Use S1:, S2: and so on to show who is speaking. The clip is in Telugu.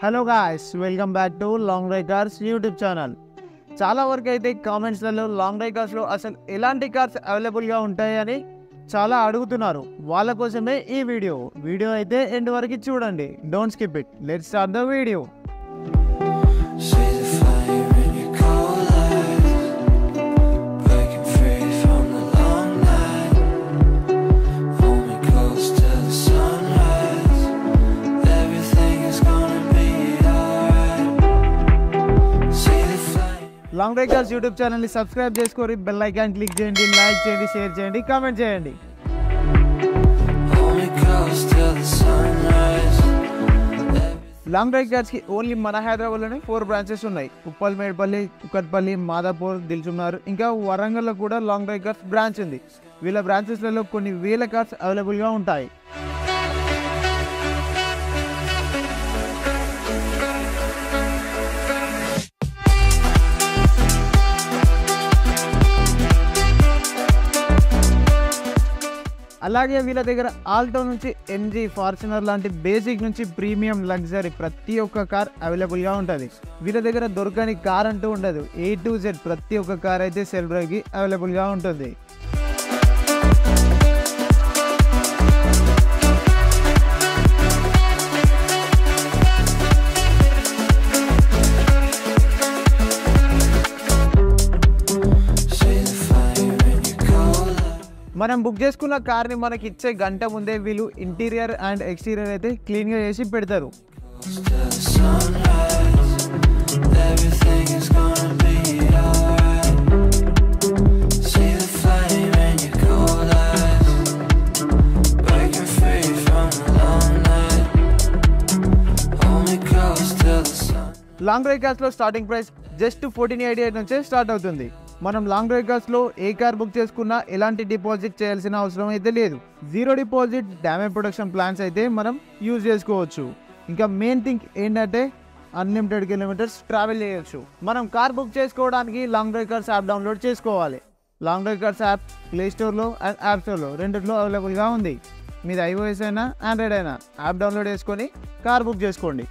S1: Hello guys, welcome back to long drive cars YouTube channel. చాలా వరకు అయితే కామెంట్స్లలో లాంగ్ డ్రైవ్ కార్స్లో అసలు ఎలాంటి కార్స్ అవైలబుల్గా ఉంటాయని చాలా అడుగుతున్నారు. వాళ్ళ కోసమే ఈ వీడియో అయితే ఎండ్ వరకు చూడండి. Don't skip it. Let's start the video. Long drive cars YouTube ఛానల్ని సబ్స్క్రైబ్ చేసుకొని బెల్ ఐకాన్ క్లిక్ చేయండి, లైక్ చేయండి, షేర్ చేయండి, కామెంట్ చేయండి. లాంగ్ డ్రైవ్ కార్స్కి ఓన్లీ మన హైదరాబాద్లోనే 4 బ్రాంచెస్ ఉన్నాయి. ఉప్పల్, మేడ్పల్లి, కుకట్పల్లి, మాదాపూర్, దిల్సుఖ్నగర్, ఇంకా వరంగల్లో కూడా లాంగ్ డ్రైవ్ కార్స్ బ్రాంచ్ ఉంది. వీళ్ళ బ్రాంచెస్లలో కొన్ని వేల కార్స్ అవైలబుల్గా ఉంటాయి. అలాగే వీళ్ళ దగ్గర ఆల్టో నుంచి ఎంజీ, ఫార్చునర్ లాంటి బేసిక్ నుంచి ప్రీమియం, లగ్జరీ ప్రతి ఒక్క కార్ అవైలబుల్గా ఉంటుంది. వీళ్ళ దగ్గర దొరకని కార్ అంటూ ఉండదు. A to Z ప్రతి ఒక్క కార్ అయితే సెల్ఫ్ డ్రైవ్కి అవైలబుల్గా ఉంటుంది. మనం బుక్ చేసుకున్న కార్ని మనకి ఇచ్చే గంట ముందే వీళ్ళు ఇంటీరియర్ అండ్ ఎక్స్టీరియర్ అయితే క్లీన్గా చేసి పెడతారు. లాంగ్ డ్రైవ్ కార్స్లో స్టార్టింగ్ ప్రైస్ జస్ట్ 1488 నుంచే స్టార్ట్ అవుతుంది. మనం లాంగ్ డ్రైవ్ కార్స్లో ఏ కార్ బుక్ చేసుకున్నా ఎలాంటి డిపాజిట్ చేయాల్సిన అవసరం అయితే లేదు. 0 డిపాజిట్ డ్యామేజ్ ప్రొడక్షన్ ప్లాన్స్ అయితే మనం యూజ్ చేసుకోవచ్చు. ఇంకా మెయిన్ థింగ్ ఏంటంటే అన్లిమిటెడ్ కిలోమీటర్స్ ట్రావెల్ చేయొచ్చు. మనం కార్ బుక్ చేసుకోవడానికి long drive cars app download చేసుకోవాలి. Long drive cars app play స్టోర్లో అండ్ యాప్ స్టోర్లో రెండిట్లో అవైలబుల్గా ఉంది. మీది iOS అయినా ఆండ్రాయిడ్ అయినా యాప్ డౌన్లోడ్ చేసుకొని కార్ బుక్ చేసుకోండి.